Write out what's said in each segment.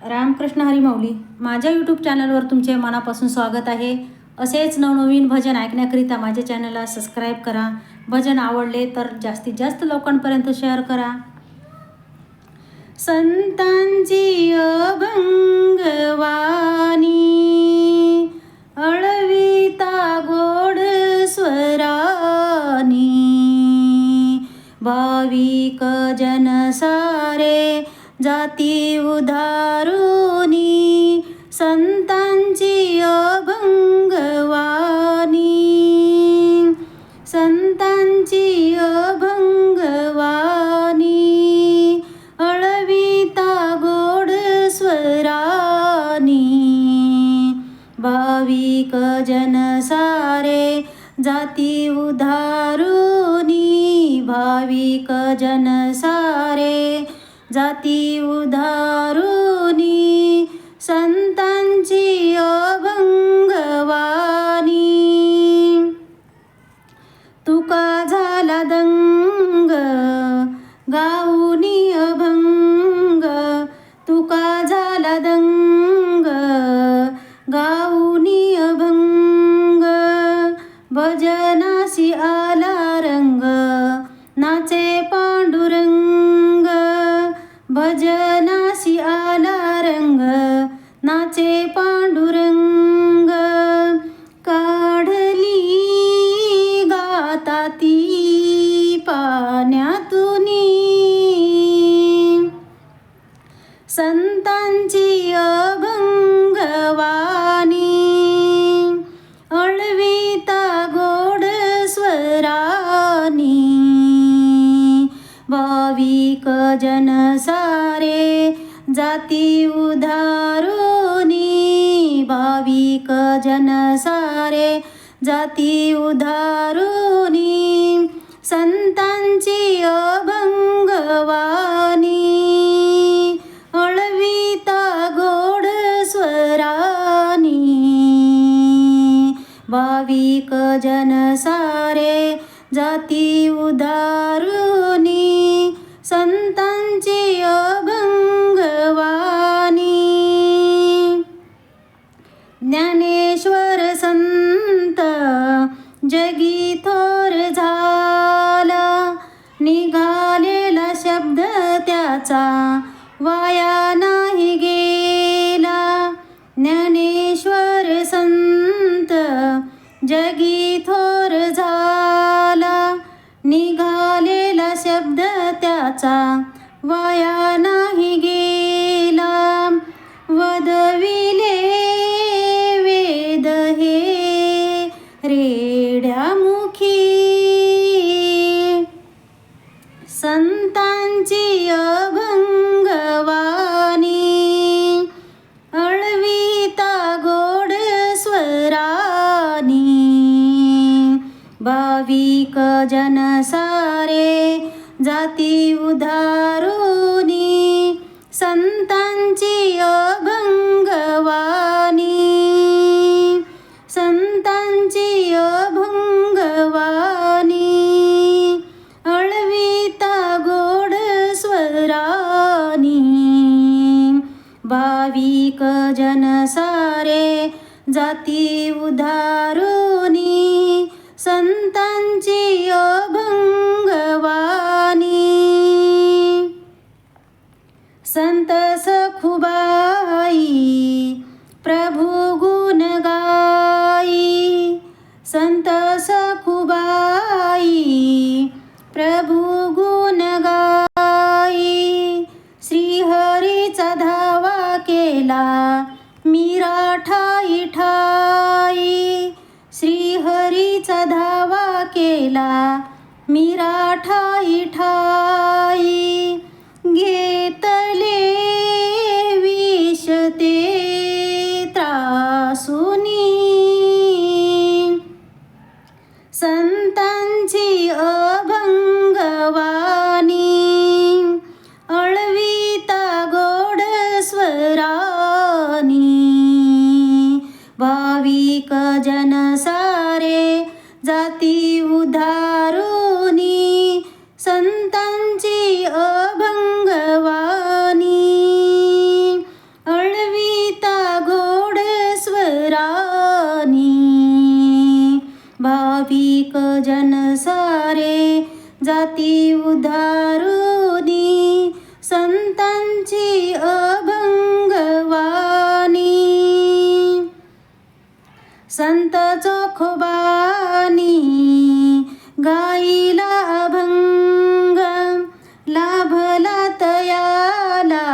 रामकृष्ण हरी माऊली. माझ्या यूट्यूब चॅनलवर तुमचे मनापासून स्वागत आहे. असेच नवनवीन भजन ऐकण्याकरिता माझ्या चॅनलला सबस्क्राईब करा. भजन आवडले तर जास्तीत जास्त लोकांपर्यंत शेअर करा. संतांची अभंगवाणी अळविता गोड स्वरानी, भाविक जन सारे जाती उधारुनी. संतांची अभंगवाणी, संतांची अभंगवाणी अळविता गोड स्वरानी, भाविक जन सारे जाती उधारुनी. भाविक जन सारे जाती उधारुनी. संतांची अभंगवाणी. तुका झाला दंग गाऊनी अभंग, तुका झाला दंग गाऊनी अभंग. भजनासी आला रंग नाचे पांडुरंग, भजनासी आला रंग नाचे पांडुरंग. काढली गाता ती पाण्यातुनी, संतांची अभंगवाणी अळविता गोड स्वरानी. भाविक जन सारे जाती उधारुनी, भाविक जन सारे जाती उधारुनी. संतांची अभंगवाणी अळविता गोड स्वरानी. भाविक जन सारे जाती उधारुनी. संतांची अभंगवाणी. ज्ञानेश्वर संत जगी थोर झाला, निघालेला शब्द त्याचा वाया नाही गेला. ज्ञानेश्वर संत जगी थोर झाला, निघालेला शब्द त्याचा वाया नाही गेला. वदविले वेद हे रेड्यामुखी, संतांची अभंगवाणी अळविता गोड स्वरानी. भाविक जन सारे जाती उधारुनी. संतांची अभंगवाणी, संतांची अभंगवाणी अळविता गोड स्वरानी. भाविक जन सारे जाती उधारुनी. संतांची अभंगवाणी. संत सखुबाई प्रभु गुण गाई, संत सखुबाई प्रभु गुण गाई. श्रीहरीचा धावा केला मीरा ठाई ठाई, श्रीहरीचा धावा केला मीरा ठाई ठाई. घेतले विष ते त्रासुनी, संतांची अभंगवाणी अळविता गोड स्वरानी. भाविक जन सारे जाती उधारुनी. संतांची संत चोखोबानी गाईला अभंग, लाभला तयाला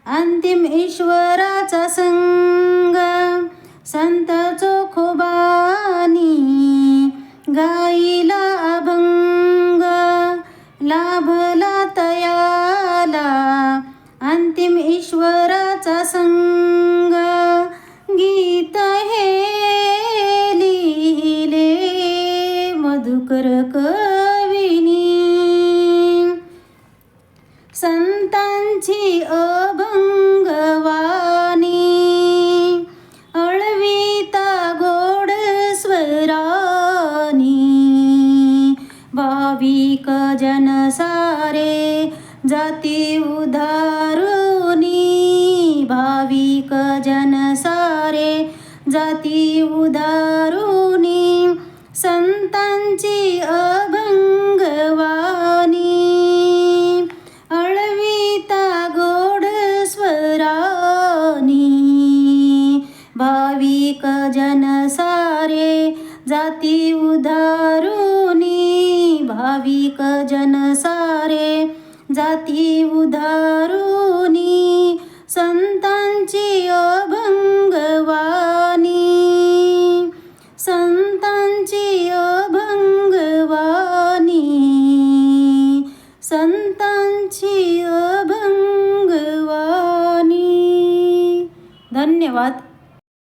अंतिम ईश्वराचा संग. संत चोखोबानी गाईला अभंग, लाभला तयाला अंतिम ईश्वराचा संग. गीत हे लिहिले मधुकर कवीनी, संतांची अभंगवाणी अळविता गोड स्वरानी. भाविक जन सारे जाती उधारुनी, भाविक जन सारे जाती उधारुनी. संतांची अभंगवाणी अळविता गोड स्वरानी. भाविक जन सारे जाती उधारुनी, भाविक जन सारे जाती उधारुनी. संतांची अभंगवाणी, संतांची अभंगवाणी, संतांची अभंगवाणी. धन्यवाद.